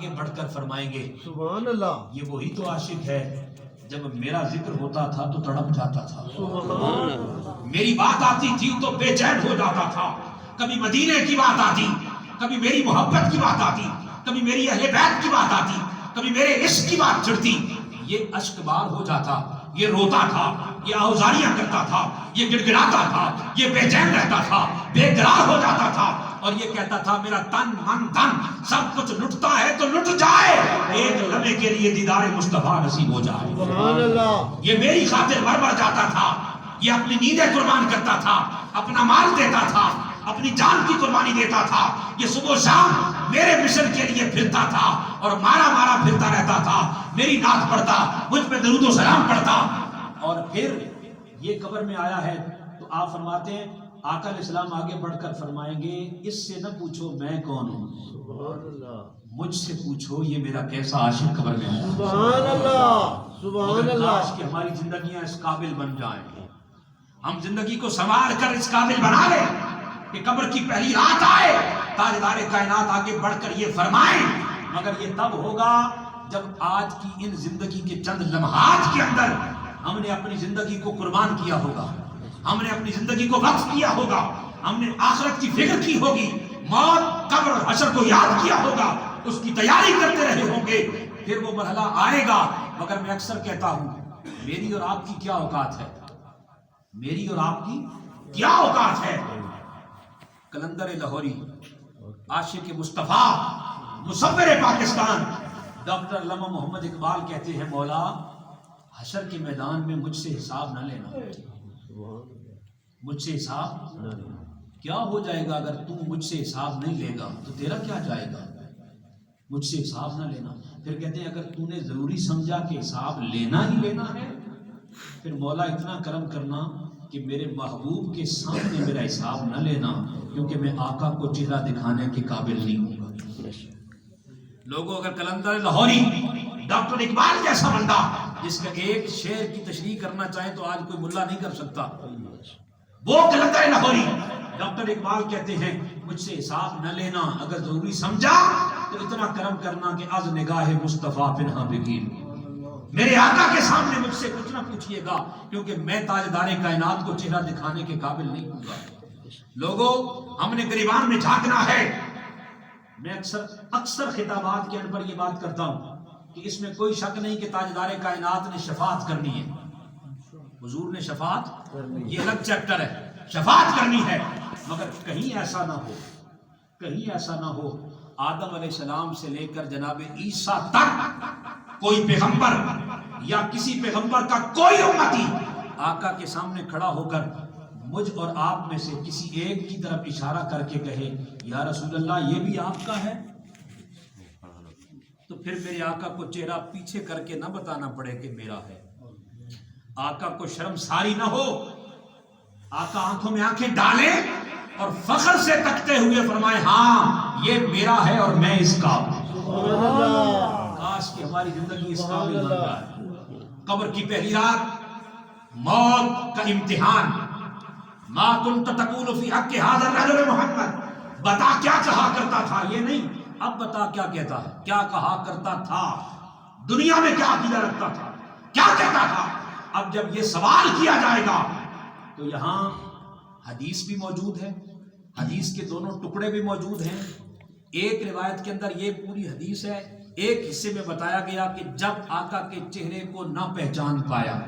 آگے بڑھ کر فرمائیں گے سبحان اللہ، یہ وہی تو عاشق ہے جب میرا ذکر ہوتا تھا تو تڑپ جاتا تھا، سبحان اللہ، میری بات آتی تھی تو بے چین ہو جاتا تھا، کبھی مدینے کی بات آتی، کبھی میری محبت کی بات آتی، کبھی میری اہل بیت کی بات آتی، کبھی میرے عشق کی بات چڑھتی، یہ اشک بار ہو جاتا، یہ روتا تھا، یہ آہوزاریاں کرتا تھا، یہ گڑ گڑاتا تھا، یہ بے چین رہتا تھا، بے قرار ہو جاتا تھا، اور یہ کہتا تھا میرا تن من دھن سب کچھ لٹتا ہے تو لٹ جائے، ایک لمحے کے لیے دیدار مصطفیٰ نصیب ہو جائے۔ سبحان اللہ، یہ میری خاطر مر مر جاتا تھا، یہ اپنی نیندیں قربان کرتا تھا، اپنا مال دیتا تھا، اپنی جان کی قربانی دیتا تھا، یہ صبح و شام میرے مشن کے لیے پھرتا تھا اور مارا مارا پھرتا رہتا تھا، میری نعت پڑھتا، مجھ پہ درود و سلام پڑھتا، اور پھر یہ قبر میں آیا ہے تو آپ فرماتے ہیں آقا علیہ السلام آگے بڑھ کر فرمائیں گے اس سے نہ پوچھو میں کون ہوں، سبحان اللہ، مجھ سے پوچھو یہ میرا کیسا عاشق قبر میں آیا۔ سبحان اللہ، سبحان مگر اللہ، کاش کہ ہماری زندگیاں اس قابل بن جائیں، ہم زندگی کو سنوار کر اس قابل بنا لیں کہ قبر کی پہلی رات آئے تاجدار کائنات آگے بڑھ کر یہ فرمائیں، مگر یہ تب ہوگا جب آج کی ان زندگی کے چند لمحات کے اندر ہم نے اپنی زندگی کو قربان کیا ہوگا، ہم نے اپنی زندگی کو وقف کیا ہوگا، ہم نے آخرت کی فکر کی ہوگی، موت قبر اور حشر کو یاد کیا ہوگا، اس کی تیاری کرتے رہے ہوں گے، پھر وہ مرحلہ آئے گا۔ مگر میں اکثر کہتا ہوں میری اور آپ کی کیا اوقات ہے، میری اور آپ کی کیا اوقات ہے۔ کلندر لاہوری، عاشق مصطفیٰ، مصور پاکستان، ڈاکٹر علامہ محمد اقبال کہتے ہیں مولا حشر کے میدان میں مجھ سے حساب نہ لینا، مجھ سے حساب کیا ہو جائے گا اگر تم مجھ سے حساب نہیں لے گا تو تیرا کیا جائے گا، مجھ سے حساب نہ لینا۔ پھر کہتے ہیں اگر تو نے ضروری سمجھا کہ حساب لینا ہی لینا ہے پھر مولا اتنا کرم کرنا کہ میرے محبوب کے سامنے میرا حساب نہ لینا، کیونکہ میں آقا کو چہرہ دکھانے کے قابل نہیں ہوں گا۔ لوگوں اگر کلندر لاہوری، ڈاکٹر اقبال جیسا بندہ جس کا ایک شعر کی تشریح کرنا چاہے تو آج کوئی ملا نہیں کر سکتا، وہ کلندر لاہوری ڈاکٹر اقبال کہتے ہیں مجھ سے حساب نہ لینا، اگر ضروری سمجھا تو اتنا کرم کرنا کہ از نگاہ مصطفیٰ پنہاں بگیر، میرے آقا کے سامنے مجھ سے کچھ نہ پوچھئے گا کیونکہ میں تاجدار کائنات کو چہرہ دکھانے کے قابل نہیں ہوں گا۔ لوگوں ہم نے گریبان میں جھانکنا ہے۔ میں اکثر خطابات کے ان پر یہ بات کرتا ہوں کہ اس میں کوئی شک نہیں کہ تاجدار کائنات نے شفاعت کرنی ہے، حضور نے شفاعت، یہ الگ چیپٹر ہے، شفاعت کرنی ہے، مگر کہیں ایسا نہ ہو، کہیں ایسا نہ ہو آدم علیہ السلام سے لے کر جناب عیسیٰ تک کوئی پیغمبر یا کسی پیغمبر کا کوئی امتی آقا کے سامنے کھڑا ہو کر مجھ اور آپ میں سے کسی ایک کی طرف اشارہ کر کے کہے یا رسول اللہ یہ بھی آپ کا ہے، تو پھر میرے آقا کو چہرہ پیچھے کر کے نہ بتانا پڑے کہ میرا ہے، آقا کو شرم ساری نہ ہو، آقا آنکھوں میں آنکھیں ڈالیں اور فخر سے تکتے ہوئے فرمائے ہاں یہ میرا ہے اور میں اس کا ہوں۔ کاش کہ ہماری زندگی اس قابل بن جائے۔ قبر کی پہلی رات، موت کا امتحان، ما كنت تقول في حق هذا الرجل محمد، بتا کیا کہا کرتا تھا، یہ نہیں اب بتا کیا کہتا ہے، کیا کہا کرتا تھا، دنیا میں کیا عقیدہ رکھتا تھا، کیا کہتا تھا۔ اب جب یہ سوال کیا جائے گا تو یہاں حدیث بھی موجود ہے، حدیث کے دونوں ٹکڑے بھی موجود ہیں۔ ایک روایت کے اندر یہ پوری حدیث ہے، ایک حصے میں بتایا گیا کہ جب آقا کے چہرے کو نہ پہچان پایا،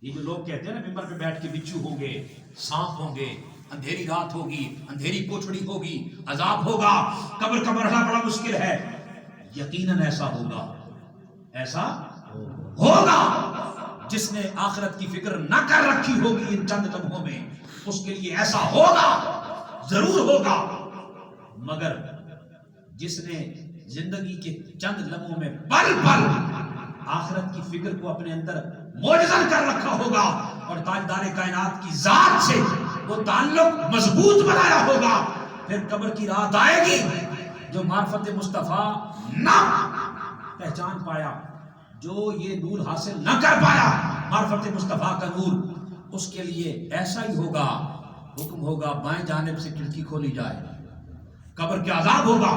یہ جو لوگ کہتے ہیں نا ممبر پہ بیٹھ کے بچھو ہوں گے، سانپ ہوں گے، اندھیری رات ہوگی، اندھیری کوٹھڑی ہوگی، عذاب ہوگا، قبر کا مرحلہ بڑا مشکل ہے، یقیناً ایسا ہوگا، ایسا ہوگا۔ جس نے آخرت کی فکر نہ کر رکھی ہوگی ان چند لمحوں میں اس کے لیے ایسا ہوگا، ضرور ہوگا، مگر جس نے زندگی کے چند لمحوں میں پل پل آخرت کی فکر کو اپنے اندر موجزن کر رکھا ہوگا اور تاجدار کائنات کی ذات سے وہ تعلق مضبوط بنایا ہوگا، پھر قبر کی رات آئے گی، جو معرفت مصطفیٰ نہ پہچان پایا، جو یہ نور حاصل نہ کر پایا معرفت مصطفیٰ کا نور، اس کے لیے ایسا ہی ہوگا، حکم ہوگا بائیں جانب سے کھڑکی کھولی جائے، قبر کے عذاب ہوگا،